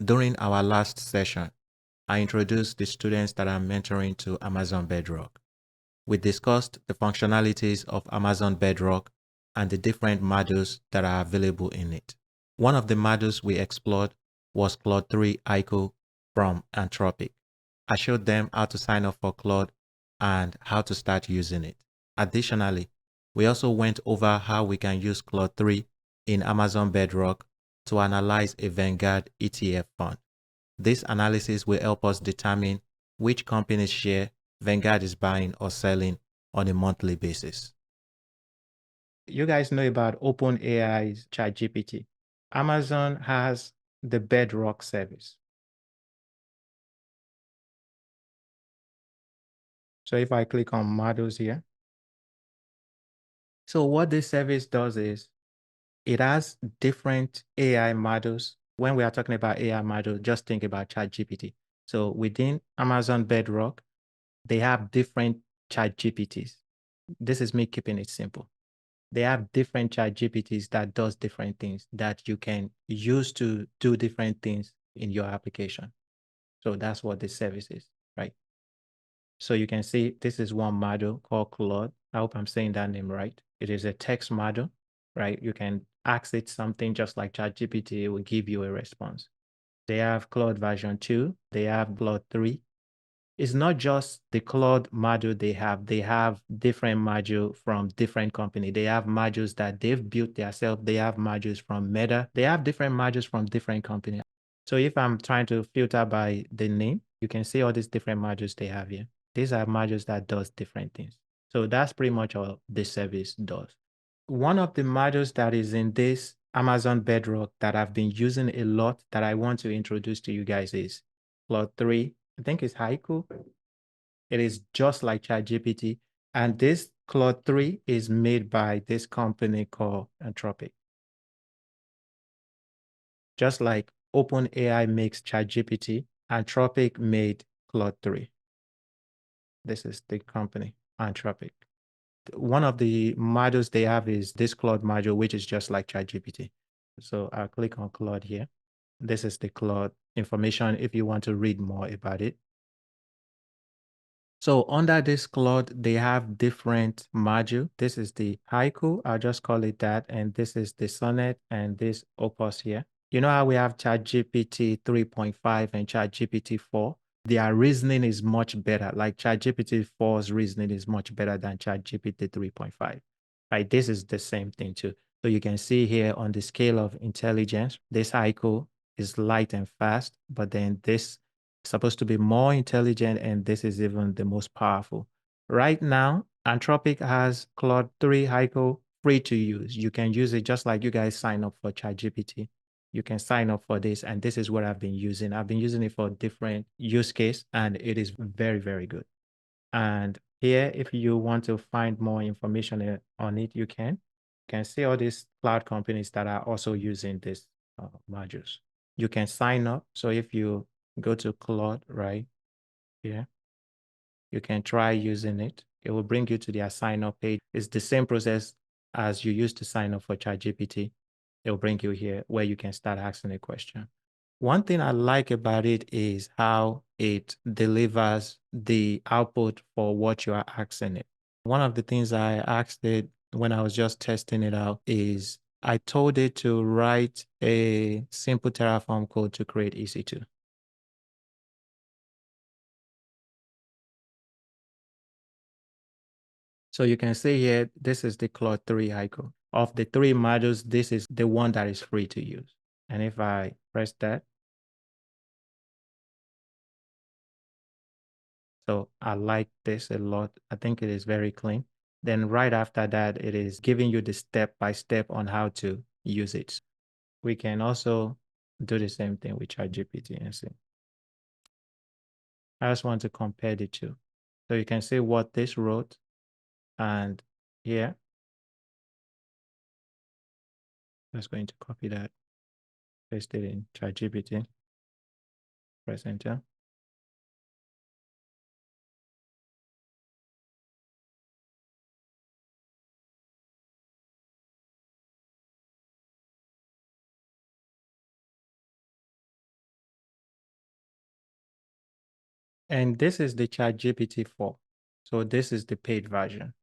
During our last session, I introduced the students that I'm mentoring to Amazon Bedrock. We discussed the functionalities of Amazon Bedrock and the different modules that are available in it. One of the modules we explored was Claude 3 ICO from Anthropic. I showed them how to sign up for Claude and how to start using it. Additionally, we also went over how we can use Claude 3 in Amazon Bedrock to analyze a Vanguard ETF fund. This analysis will help us determine which company's share Vanguard is buying or selling on a monthly basis. You guys know about OpenAI's ChatGPT. Amazon has the Bedrock service. So if I click on models here, so what this service does is it has different AI models. When we are talking about AI model, just think about ChatGPT. So within Amazon Bedrock, they have different ChatGPTs. This is me keeping it simple. They have different ChatGPTs that does different things that you can use to do different things in your application. So that's what this service is, right? So you can see this is one model called Claude. I hope I'm saying that name right. It is a text model, right? You can ask it something just like ChatGPT, it will give you a response. They have Claude version 2. They have Claude 3. It's not just the Claude module they have different module from different company. They have modules that they've built themselves. They have modules from Meta. They have different modules from different companies. So if I'm trying to filter by the name, you can see all these different modules they have here. These are modules that does different things. So that's pretty much all this service does. One of the modules that is in this Amazon Bedrock that I've been using a lot that I want to introduce to you guys is Claude 3. I think it's Haiku. It is just like ChatGPT. And this Claude 3 is made by this company called Anthropic. Just like OpenAI makes ChatGPT, Anthropic made Claude 3. This is the company, Anthropic. One of the modules they have is this Claude module, which is just like ChatGPT. So I'll click on Claude here. This is the Claude information if you want to read more about it. So under this Claude, they have different module. This is the Haiku, I'll just call it that. And this is the Sonnet and this Opus here. You know how we have ChatGPT 3.5 and ChatGPT 4? Their reasoning is much better. Like ChatGPT 4's reasoning is much better than ChatGPT 3.5. Right? This is the same thing too. So you can see here on the scale of intelligence, this Haiku is light and fast, but then this supposed to be more intelligent, and this is even the most powerful. Right now, Anthropic has Claude 3 Haiku free to use. You can use it just like you guys sign up for ChatGPT. You can sign up for this, and this is what I've been using. I've been using it for different use case, and it is very, very good. And here, if you want to find more information on it, you can. You can see all these cloud companies that are also using these modules. You can sign up. So if you go to Claude right here, you can try using it. It will bring you to their sign up page. It's the same process as you used to sign up for ChatGPT. It will bring you here where you can start asking a question. One thing I like about it is how it delivers the output for what you are asking it. One of the things I asked it when I was just testing it out is I told it to write a simple Terraform code to create EC2. So you can see here, this is the Claude 3 icon. Of the three modules, this is the one that is free to use. And if I press that, so I like this a lot. I think it is very clean. Then right after that, it is giving you the step-by-step on how to use it. We can also do the same thing with ChatGPT and see. I just want to compare the two. So you can see what this wrote, and here, I'm just going to copy that, paste it in ChatGPT, press enter. And this is the ChatGPT 4. So this is the paid version.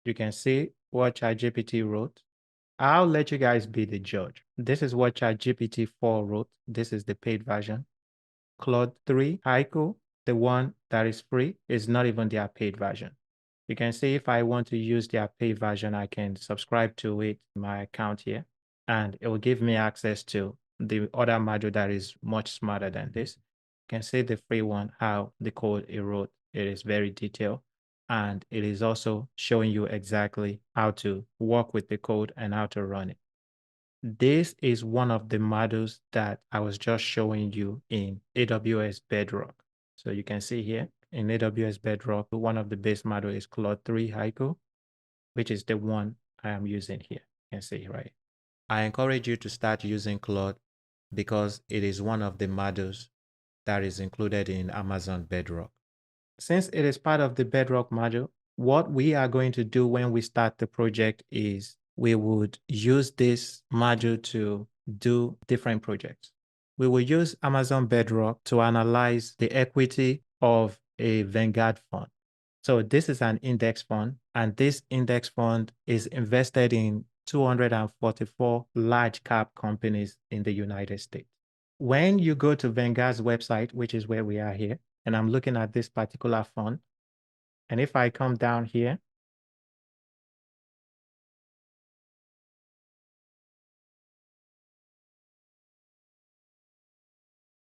You can see what ChatGPT wrote. I'll let you guys be the judge. This is what ChatGPT 4 wrote. This is the paid version. Claude 3, Haiku, the one that is free, is not even their paid version. You can see if I want to use their paid version, I can subscribe to it in my account here, and it will give me access to the other module that is much smarter than this. You can see the free one, how the code it wrote. It is very detailed, and it is also showing you exactly how to work with the code and how to run it. This is one of the models that I was just showing you in AWS Bedrock. So you can see here in AWS Bedrock, one of the base model is Claude 3 Haiku, which is the one I am using here. You can see right. I encourage you to start using Claude because it is one of the models that is included in Amazon Bedrock. Since it is part of the Bedrock module, what we are going to do when we start the project is we would use this module to do different projects. We will use Amazon Bedrock to analyze the equity of a Vanguard fund. So this is an index fund, and this index fund is invested in 244 large cap companies in the United States. When you go to Vanguard's website, which is where we are here, and I'm looking at this particular fund, and if I come down here,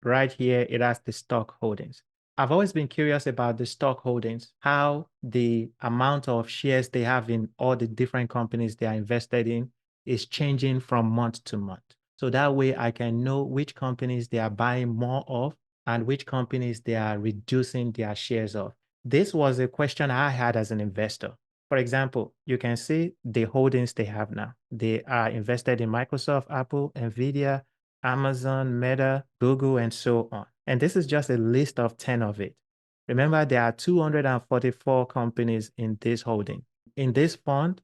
right here, it has the stock holdings. I've always been curious about the stock holdings, how the amount of shares they have in all the different companies they are invested in is changing from month to month. So that way I can know which companies they are buying more of and which companies they are reducing their shares of. This was a question I had as an investor. For example, you can see the holdings they have now. They are invested in Microsoft, Apple, NVIDIA, Amazon, Meta, Google, and so on. And this is just a list of 10 of it. Remember, there are 244 companies in this holding. In this fund,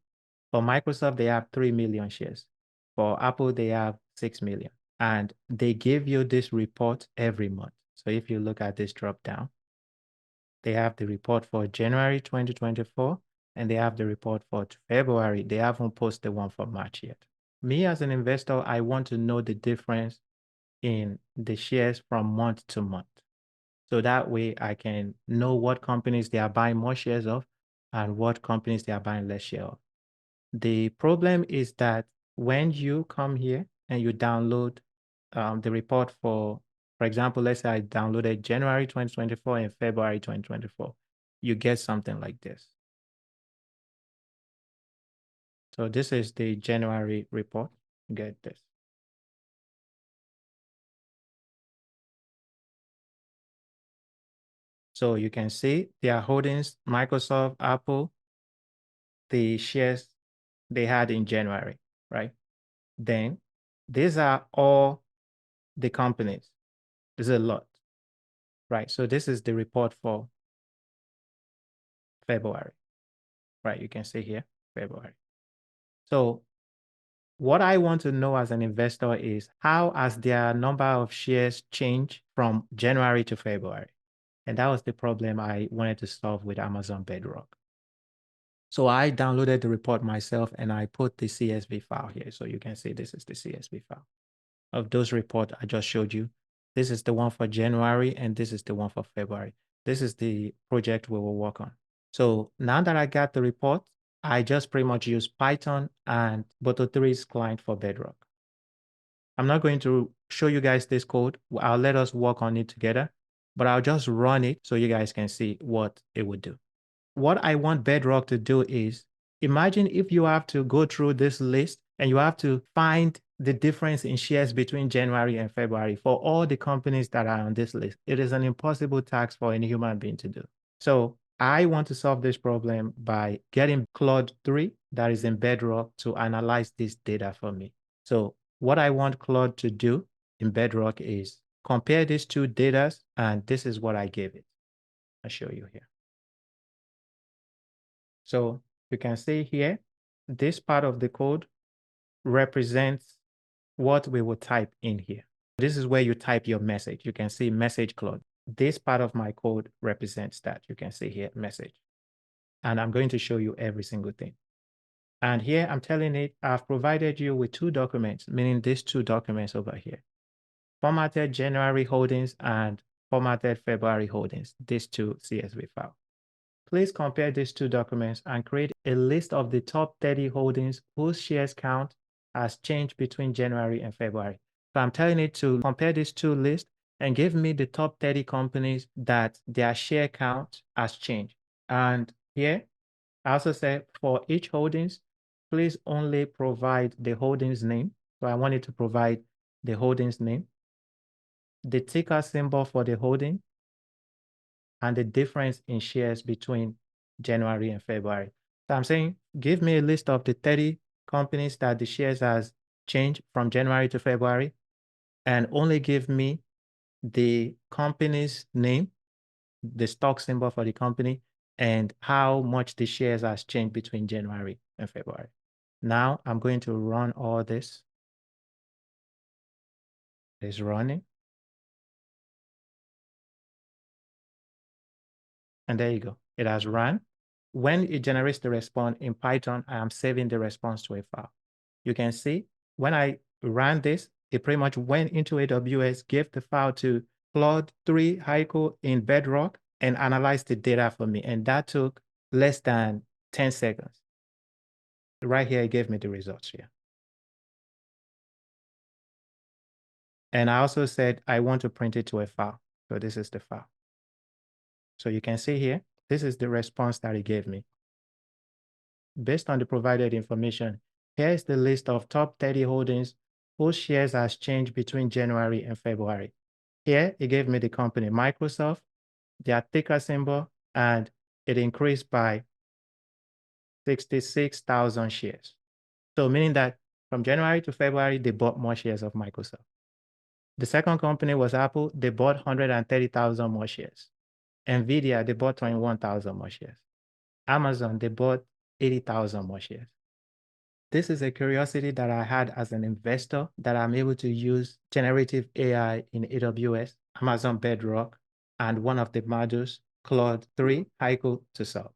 for Microsoft, they have 3 million shares. For Apple, they have 6 million. And they give you this report every month. So if you look at this drop down, they have the report for January 2024, and they have the report for February. They haven't posted the one for March yet. Me as an investor, I want to know the difference in the shares from month to month. So that way I can know what companies they are buying more shares of and what companies they are buying less share of. The problem is that when you come here and you download the report for example, let's say I downloaded January 2024 and February 2024, you get something like this. So this is the January report. You get this. So you can see their holdings, Microsoft, Apple, the shares they had in January, right? Then these are all the companies. There's a lot, right? So this is the report for February, right? You can see here, February. So what I want to know as an investor is how has their number of shares changed from January to February? And that was the problem I wanted to solve with Amazon Bedrock. So I downloaded the report myself and I put the CSV file here. So you can see this is the CSV file of those reports I just showed you. This is the one for January and this is the one for February. This is the project we will work on. So now that I got the report, I just pretty much use Python and Boto3's client for Bedrock. I'm not going to show you guys this code. I'll let us work on it together, but I'll just run it so you guys can see what it would do. What I want Bedrock to do is, imagine if you have to go through this list and you have to find the difference in shares between January and February for all the companies that are on this list. It is an impossible task for any human being to do. So I want to solve this problem by getting Claude 3 that is in Bedrock to analyze this data for me. So what I want Claude to do in Bedrock is compare these two data, and this is what I gave it. I'll show you here. So you can see here, this part of the code represents what we will type in here. This is where you type your message. You can see message Claude. This part of my code represents that. You can see here message. And I'm going to show you every single thing. And here I'm telling it, I've provided you with two documents, meaning these two documents over here. Formatted January holdings and formatted February holdings, these two CSV files. Please compare these two documents and create a list of the top 30 holdings whose shares count has changed between January and February. So I'm telling it to compare these two lists and give me the top 30 companies that their share count has changed. And here, I also said for each holdings, please only provide the holdings name. So I want it to provide the holdings name, the ticker symbol for the holding, and the difference in shares between January and February. So I'm saying, give me a list of the 30 companies that the shares has changed from January to February, and only give me the company's name, the stock symbol for the company, and how much the shares has changed between January and February. Now I'm going to run all this. It's running. And there you go. It has run. When it generates the response in Python, I am saving the response to a file. You can see when I ran this, it pretty much went into AWS, gave the file to Claude 3 Haiku in Bedrock, and analyzed the data for me. And that took less than 10 seconds. Right here, it gave me the results here. And I also said, I want to print it to a file. So this is the file. So you can see here, this is the response that it gave me. Based on the provided information, here is the list of top 30 holdings whose shares has changed between January and February. Here, it gave me the company Microsoft, their ticker symbol, and it increased by 66,000 shares. So meaning that from January to February, they bought more shares of Microsoft. The second company was Apple. They bought 130,000 more shares. NVIDIA, they bought 21,000 more shares. Amazon, they bought 80,000 more shares. This is a curiosity that I had as an investor that I'm able to use generative AI in AWS, Amazon Bedrock, and one of the modules, Claude 3 Haiku, to solve.